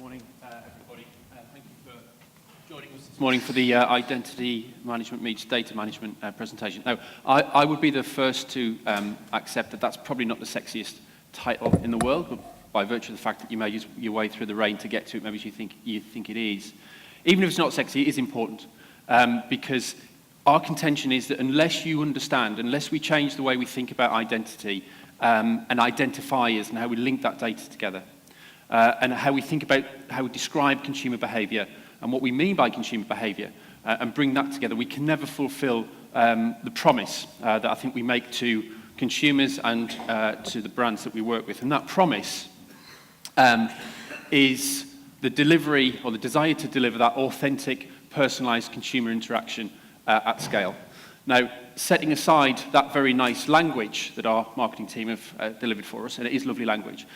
Morning, everybody. Thank you for joining us this morning for the Identity Management Meets Data Management presentation. Now, I would be the first to accept that that's probably not the sexiest title in the world, but by virtue of the fact that you may use your way through the rain to get to it, maybe you think it is. Even if it's not sexy, it is important, because our contention is that unless you understand, unless we change the way we think about identity and identifiers and how we link that data together, and how we think about how we describe consumer behaviour and what we mean by consumer behaviour, and bring that together, we can never fulfil the promise that I think we make to consumers and to the brands that we work with. And that promise is the delivery, or the desire to deliver that authentic, personalised consumer interaction at scale. Now, setting aside that very nice language that our marketing team have delivered for us, and it is lovely language,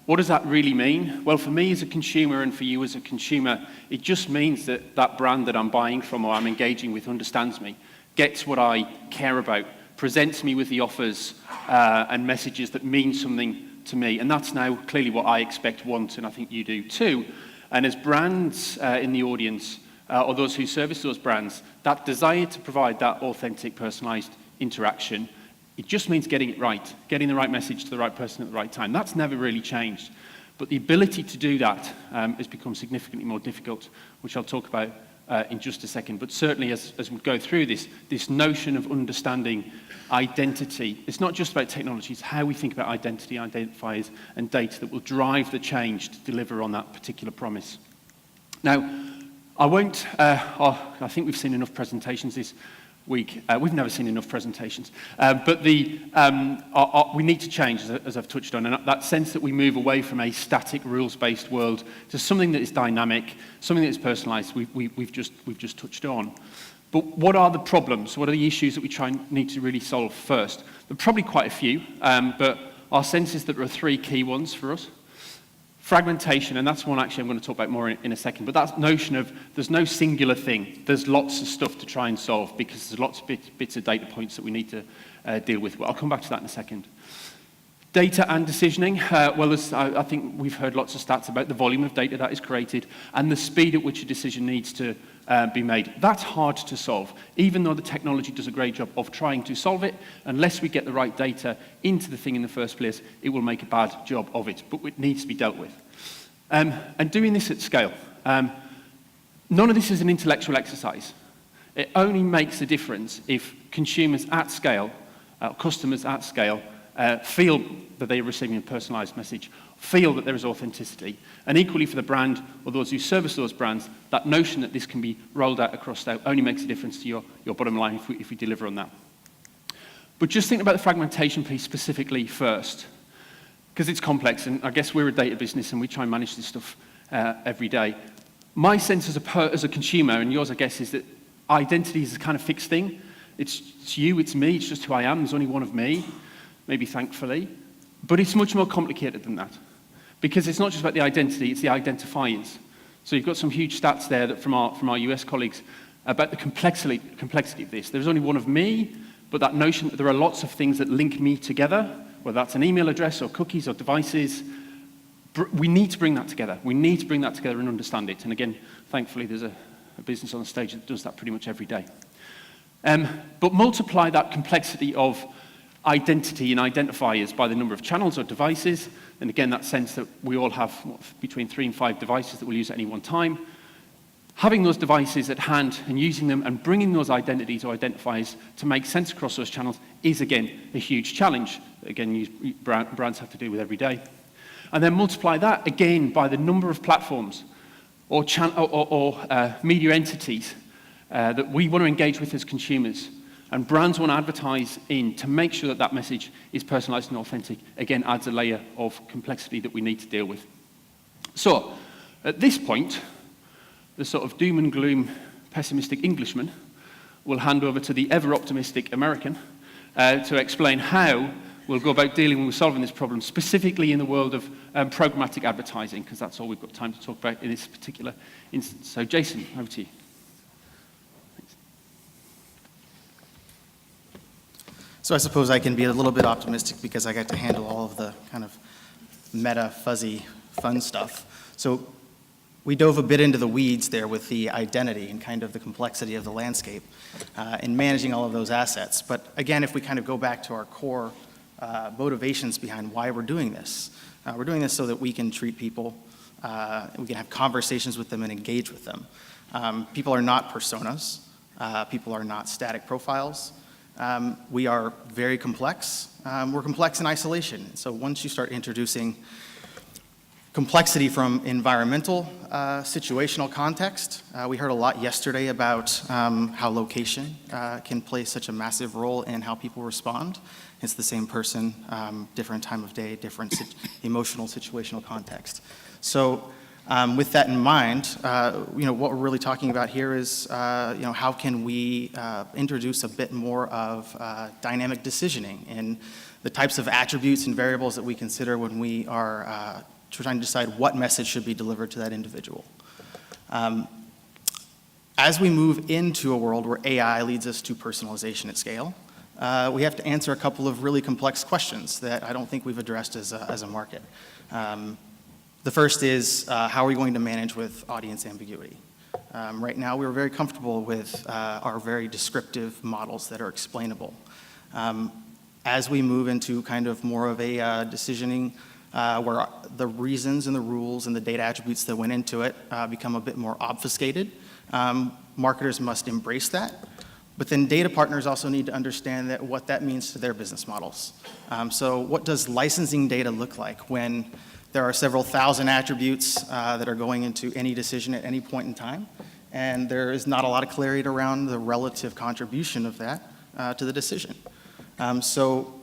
what does that really mean? Well, for me as a consumer and for you as a consumer, it just means that that brand that I'm buying from or I'm engaging with understands me, gets what I care about, presents me with the offers and messages that mean something to me. And that's now clearly what I expect, want, and I think you do too. And as brands in the audience, or those who service those brands, that desire to provide that authentic, personalised interaction, it just means getting it right, getting the right message to the right person at the right time. That's never really changed. But the ability to do that has become significantly more difficult, which I'll talk about in just a second. But certainly as we go through this notion of understanding identity, it's not just about technology, it's how we think about identity, identifiers, and data that will drive the change to deliver on that particular promise. Now, I won't, I think we've seen enough presentations this week. We've never seen enough presentations, but we need to change, as I've touched on, and that sense that we move away from a static, rules-based world to something that is dynamic, something that is personalised. We've just touched on. But what are the problems? What are the issues that we need to really solve first? There are probably quite a few, but our sense is that there are three key ones for us. Fragmentation, and that's one actually I'm going to talk about more in a second, but that notion of there's no singular thing. There's lots of stuff to try and solve because there's lots of bits of data points that we need to deal with. Well, I'll come back to that in a second. Data and decisioning. I think we've heard lots of stats about the volume of data that is created and the speed at which a decision needs to be made. That's hard to solve. Even though the technology does a great job of trying to solve it, unless we get the right data into the thing in the first place, it will make a bad job of it, but it needs to be dealt with. And doing this at scale. None of this is an intellectual exercise. It only makes a difference if consumers at scale, customers at scale, feel that they are receiving a personalised message, feel that there is authenticity. And equally for the brand, or those who service those brands, that notion that this can be rolled out across that only makes a difference to your bottom line if we deliver on that. But just think about the fragmentation piece specifically first, because it's complex, and I guess we're a data business and we try and manage this stuff every day. My sense as a consumer, and yours I guess, is that identity is a kind of fixed thing. It's you, it's me, it's just who I am, there's only one of me, maybe thankfully. But it's much more complicated than that, because it's not just about the identity, it's the identifiers. So you've got some huge stats there that from our US colleagues about the complexity of this. There's only one of me, but that notion that there are lots of things that link me together, whether that's an email address or cookies or devices, we need to bring that together. We need to bring that together and understand it. And again, thankfully, there's a business on the stage that does that pretty much every day. But multiply that complexity of identity and identifiers by the number of channels or devices, and again, that sense that we all have between 3 and 5 devices that we'll use at any one time. Having those devices at hand and using them and bringing those identities or identifiers to make sense across those channels is, again, a huge challenge that, again, brands have to deal with every day. And then multiply that, again, by the number of platforms or media entities that we want to engage with as consumers, and brands want to advertise in to make sure that that message is personalised and authentic, again, adds a layer of complexity that we need to deal with. So, at this point, the sort of doom and gloom pessimistic Englishman will hand over to the ever-optimistic American to explain how we'll go about dealing with solving this problem, specifically in the world of programmatic advertising, because that's all we've got time to talk about in this particular instance. So, Jason, over to you. So I suppose I can be a little bit optimistic because I got to handle all of the kind of meta, fuzzy fun stuff. So we dove a bit into the weeds there with the identity and kind of the complexity of the landscape in managing all of those assets. But again, if we kind of go back to our core motivations behind why we're doing this so that we can treat people, we can have conversations with them and engage with them. People are not personas. People are not static profiles. We are very complex. We're complex in isolation. So once you start introducing complexity from environmental, situational context. We heard a lot yesterday about how location can play such a massive role in how people respond. It's the same person, different time of day, different emotional, situational context. So with that in mind, what we're really talking about here is, how can we introduce a bit more of dynamic decisioning and the types of attributes and variables that we consider when we are trying to decide what message should be delivered to that individual. As we move into a world where AI leads us to personalization at scale, we have to answer a couple of really complex questions that I don't think we've addressed as a market. The first is, how are we going to manage with audience ambiguity? Right now, we're very comfortable with our very descriptive models that are explainable. As we move into kind of more of a decisioning where the reasons and the rules and the data attributes that went into it become a bit more obfuscated. Marketers must embrace that. But then data partners also need to understand what that means to their business models. So what does licensing data look like when there are several thousand attributes that are going into any decision at any point in time, and there is not a lot of clarity around the relative contribution of that to the decision? So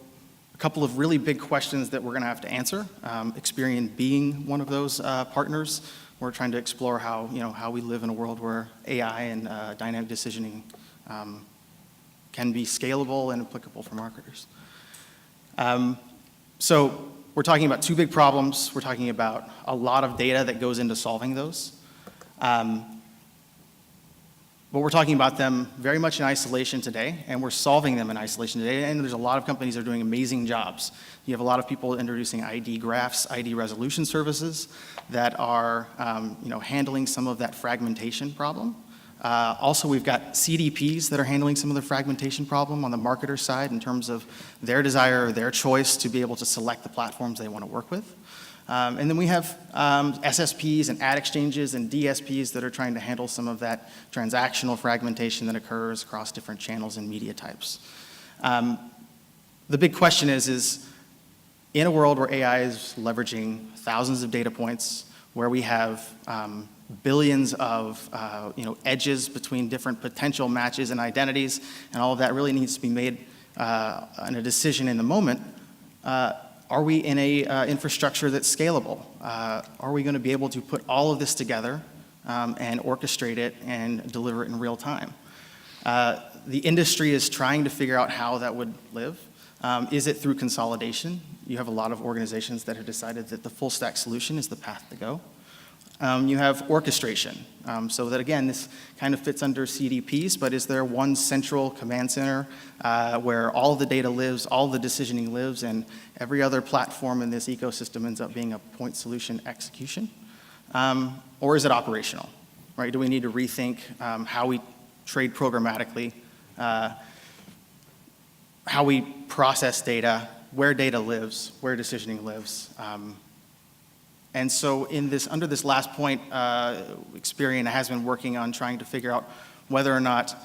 a couple of really big questions that we're going to have to answer. Experian being one of those partners. We're trying to explore how we live in a world where AI and dynamic decisioning can be scalable and applicable for marketers. So we're talking about two big problems. We're talking about a lot of data that goes into solving those. But we're talking about them very much in isolation today, and we're solving them in isolation today, and there's a lot of companies that are doing amazing jobs. You have a lot of people introducing ID graphs, ID resolution services that are handling some of that fragmentation problem. Also, we've got CDPs that are handling some of the fragmentation problem on the marketer side in terms of their desire or their choice to be able to select the platforms they want to work with. And then we have SSPs and ad exchanges and DSPs that are trying to handle some of that transactional fragmentation that occurs across different channels and media types. The big question is in a world where AI is leveraging thousands of data points, where we have billions of edges between different potential matches and identities, and all of that really needs to be made in a decision in the moment, are we in a infrastructure that's scalable? Are we going to be able to put all of this together and orchestrate it and deliver it in real time? The industry is trying to figure out how that would live. Is it through consolidation? You have a lot of organizations that have decided that the full stack solution is the path to go. You have orchestration, so that again, this kind of fits under CDPs, but is there one central command center where all the data lives, all the decisioning lives, and every other platform in this ecosystem ends up being a point solution execution? Or is it operational, right? Do we need to rethink how we trade programmatically, how we process data, where data lives, where decisioning lives? And so under this last point, Experian has been working on trying to figure out whether or not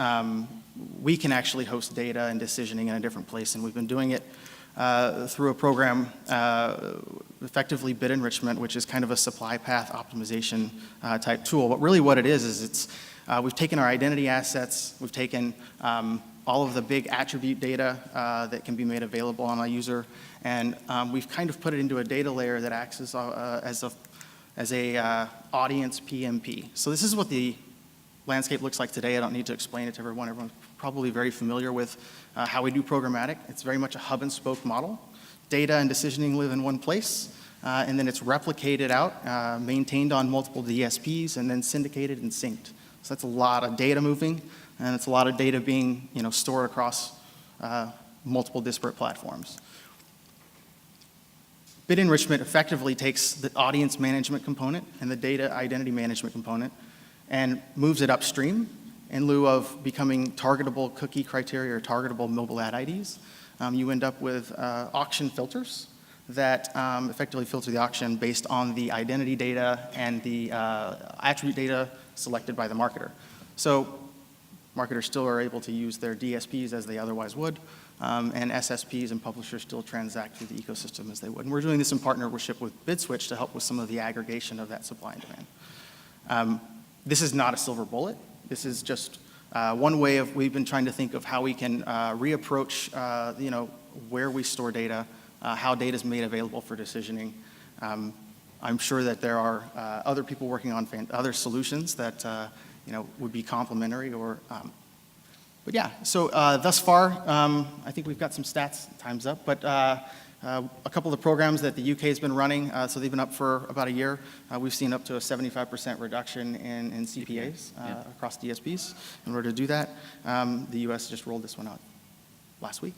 we can actually host data and decisioning in a different place. And we've been doing it through a program, effectively bid enrichment, which is kind of a supply path optimization type tool. But really what it is it's we've taken our identity assets, we've taken all of the big attribute data that can be made available on a user, and we've kind of put it into a data layer that acts as a audience PMP. So this is what the landscape looks like today. I don't need to explain it to everyone. Everyone's probably very familiar with how we do programmatic. It's very much a hub and spoke model. Data and decisioning live in one place, and then it's replicated out, maintained on multiple DSPs, and then syndicated and synced. So that's a lot of data moving, and it's a lot of data being stored across multiple disparate platforms. Bid enrichment effectively takes the audience management component and the data identity management component and moves it upstream in lieu of becoming targetable cookie criteria or targetable mobile ad IDs. You end up with auction filters that effectively filter the auction based on the identity data and the attribute data selected by the marketer. So marketers still are able to use their DSPs as they otherwise would, and SSPs and publishers still transact through the ecosystem as they would. And we're doing this in partnership with BidSwitch to help with some of the aggregation of that supply and demand. This is not a silver bullet. This is just one way of, we've been trying to think of how we can reapproach, where we store data, how data is made available for decisioning. I'm sure that there are other people working on other solutions that would be complementary or, but yeah, so thus far, I think we've got some stats, time's up, but a couple of the programs that the UK has been running, so they've been up for about a year. We've seen up to a 75% reduction in CPAs across DSPs. In order to do that, the US just rolled this one out last week.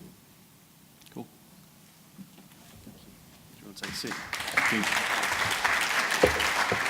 Cool. Do you want to take a seat? Thank you.